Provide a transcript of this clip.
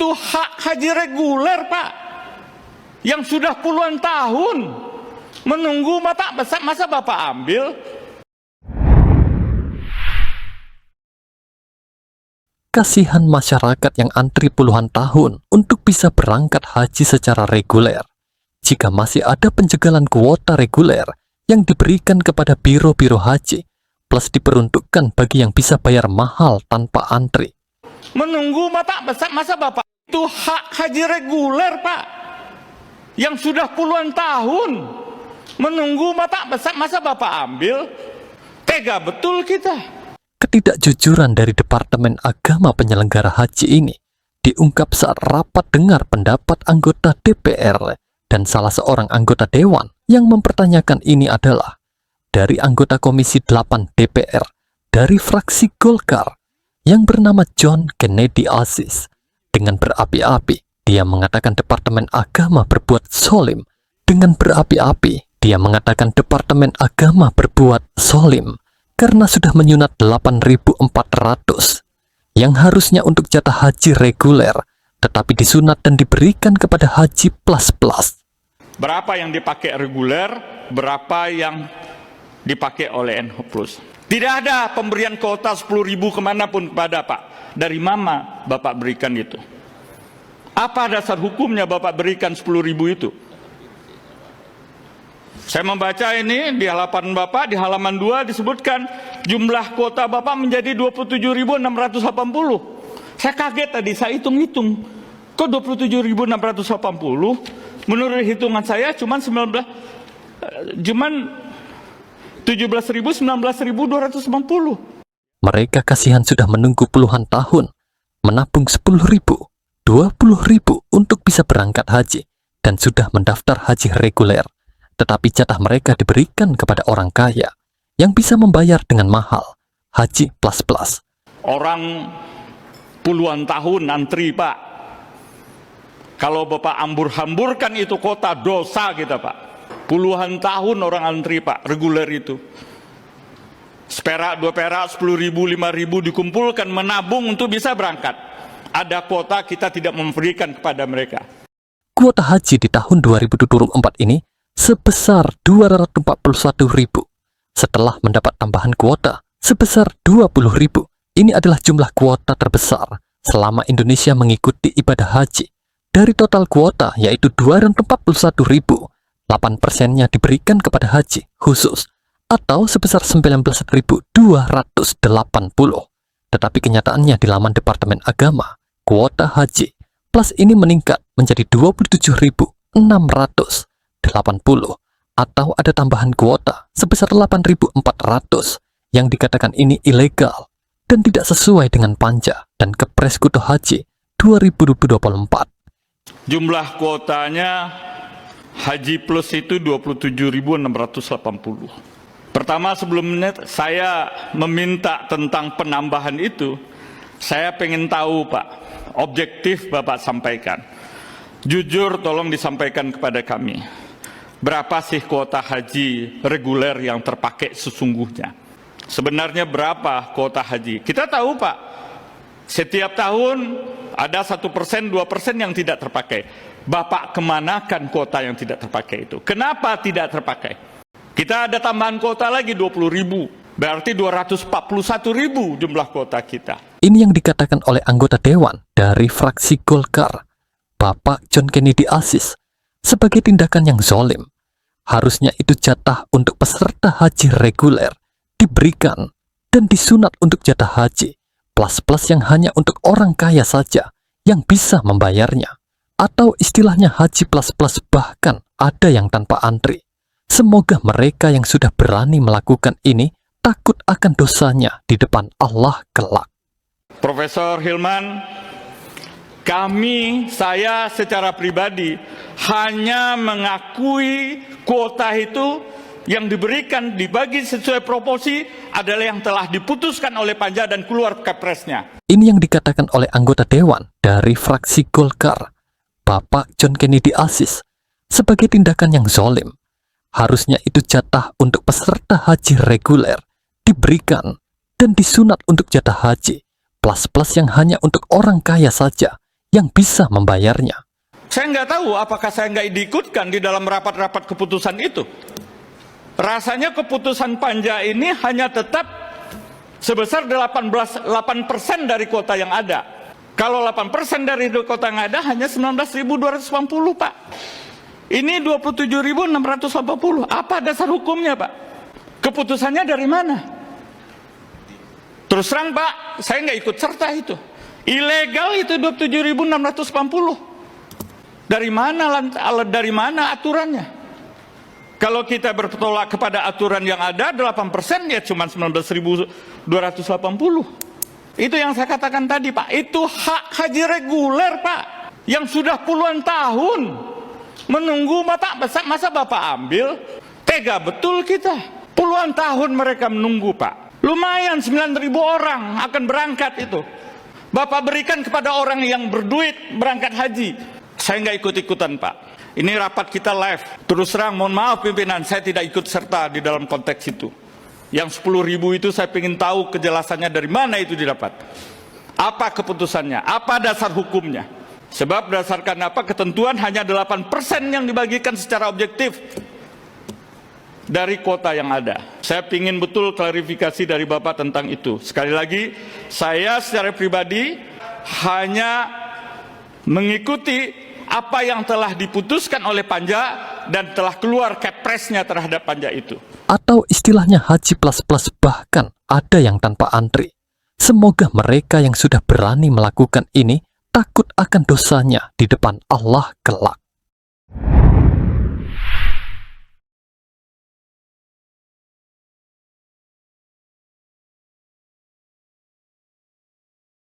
Itu hak haji reguler, Pak, yang sudah puluhan tahun menunggu. Masa Bapak ambil? Kasihan masyarakat yang antri puluhan tahun untuk bisa berangkat haji secara reguler. Jika masih ada penjagalan kuota reguler yang diberikan kepada biro-biro haji, plus diperuntukkan bagi yang bisa bayar mahal tanpa antri. Menunggu, masa Bapak? Itu hak haji reguler, Pak, yang sudah puluhan tahun menunggu. Masa Bapak ambil? Tega betul kita. Ketidakjujuran dari Departemen Agama Penyelenggara Haji ini diungkap saat rapat dengar pendapat anggota DPR dan salah seorang anggota Dewan yang mempertanyakan ini adalah dari anggota Komisi 8 DPR dari fraksi Golkar yang bernama John Kennedy Aziz. Dengan berapi-api, dia mengatakan Departemen Agama berbuat zolim. Dengan berapi-api, dia mengatakan Departemen Agama berbuat zolim karena sudah menyunat 8.400 yang harusnya untuk jatah haji reguler, tetapi disunat dan diberikan kepada haji plus-plus. Berapa yang dipakai reguler, berapa yang dipakai oleh NH Plus. Tidak ada pemberian kuota 10.000 kemanapun kepada Pak. Dari mana Bapak berikan itu? Apa dasar hukumnya Bapak berikan 10.000 itu? Saya membaca ini di halaman Bapak, di halaman 2 disebutkan jumlah kuota Bapak menjadi 27.680. Saya kaget tadi, saya hitung-hitung. Kok 27.680? Menurut hitungan saya cuman 17.000, 19.290. Mereka kasihan sudah menunggu puluhan tahun, menabung 10.000, 20.000 untuk bisa berangkat haji, dan sudah mendaftar haji reguler. Tetapi jatah mereka diberikan kepada orang kaya yang bisa membayar dengan mahal, haji plus-plus. Orang puluhan tahun antri, Pak. Kalau Bapak hambur-hamburkan itu kota, dosa kita, Pak. Puluhan tahun orang antri, Pak, reguler itu. Seperak, 2 perak, 10.000, 5.000 dikumpulkan, menabung untuk bisa berangkat. Ada kuota, kita tidak memberikan kepada mereka. Kuota haji di tahun 2024 ini sebesar 241.000. Setelah mendapat tambahan kuota sebesar 20.000. Ini adalah jumlah kuota terbesar selama Indonesia mengikuti ibadah haji. Dari total kuota yaitu 241.000, 8%-nya diberikan kepada haji khusus atau sebesar 19.280. Tetapi kenyataannya di laman Departemen Agama, kuota haji plus ini meningkat menjadi 27.680 atau ada tambahan kuota sebesar 8.400 yang dikatakan ini ilegal dan tidak sesuai dengan Panja dan Kepres Kutu Haji 2024. Jumlah kuotanya Haji Plus itu 27.680. Pertama, sebelumnya saya meminta tentang penambahan itu, saya pengen tahu, Pak, objektif Bapak sampaikan. Jujur tolong disampaikan kepada kami. Berapa sih kuota haji reguler yang terpakai sesungguhnya? Sebenarnya berapa kuota haji? Kita tahu, Pak, setiap tahun ada 1%, 2% yang tidak terpakai. Bapak kemanakan kuota yang tidak terpakai itu? Kenapa tidak terpakai? Kita ada tambahan kuota lagi 20.000. Berarti 241.000 jumlah kuota kita. Ini yang dikatakan oleh anggota Dewan dari fraksi Golkar, Bapak John Kennedy Aziz, sebagai tindakan yang zolim. Harusnya itu jatah untuk peserta haji reguler diberikan dan disunat untuk jatah haji plus-plus yang hanya untuk orang kaya saja yang bisa membayarnya, atau istilahnya haji plus-plus, bahkan ada yang tanpa antri. Semoga mereka yang sudah berani melakukan ini takut akan dosanya di depan Allah kelak. Profesor Hilman, saya secara pribadi hanya mengakui kuota itu yang diberikan dibagi sesuai proporsi adalah yang telah diputuskan oleh Panja dan keluar Kepresnya. Ini yang dikatakan oleh anggota Dewan dari fraksi Golkar, Bapak John Kennedy Aziz, sebagai tindakan yang zolim. Harusnya itu jatah untuk peserta haji reguler diberikan dan disunat untuk jatah haji plus-plus yang hanya untuk orang kaya saja yang bisa membayarnya. Saya nggak tahu apakah saya nggak diikutkan di dalam rapat-rapat keputusan itu. Rasanya keputusan panja ini hanya tetap sebesar 8% dari kuota yang ada. Kalau 8% dari kuota yang ada hanya 19.280, Pak. Ini 27.680. Apa dasar hukumnya, Pak? Keputusannya dari mana? Terus terang, Pak, saya nggak ikut serta itu. Ilegal itu 27.680. Dari mana aturannya? Kalau kita bertolak kepada aturan yang ada, 8% ya cuma 19.280. Itu yang saya katakan tadi, Pak. Itu hak haji reguler, Pak. Yang sudah puluhan tahun menunggu Bapak. Masa Bapak ambil? Tega betul kita. Puluhan tahun mereka menunggu, Pak. Lumayan 9.000 orang akan berangkat itu. Bapak berikan kepada orang yang berduit berangkat haji. Saya nggak ikut-ikutan, Pak. Ini rapat kita live. Terus terang, mohon maaf pimpinan, saya tidak ikut serta di dalam konteks itu. Yang 10.000 itu saya ingin tahu kejelasannya dari mana itu didapat. Apa keputusannya? Apa dasar hukumnya? Sebab berdasarkan apa ketentuan hanya 8% yang dibagikan secara objektif dari kuota yang ada. Saya ingin betul klarifikasi dari Bapak tentang itu. Sekali lagi, saya secara pribadi hanya mengikuti apa yang telah diputuskan oleh panja dan telah keluar kepresnya terhadap panja itu. Atau istilahnya haji plus-plus, bahkan ada yang tanpa antri. Semoga mereka yang sudah berani melakukan ini takut akan dosanya di depan Allah kelak.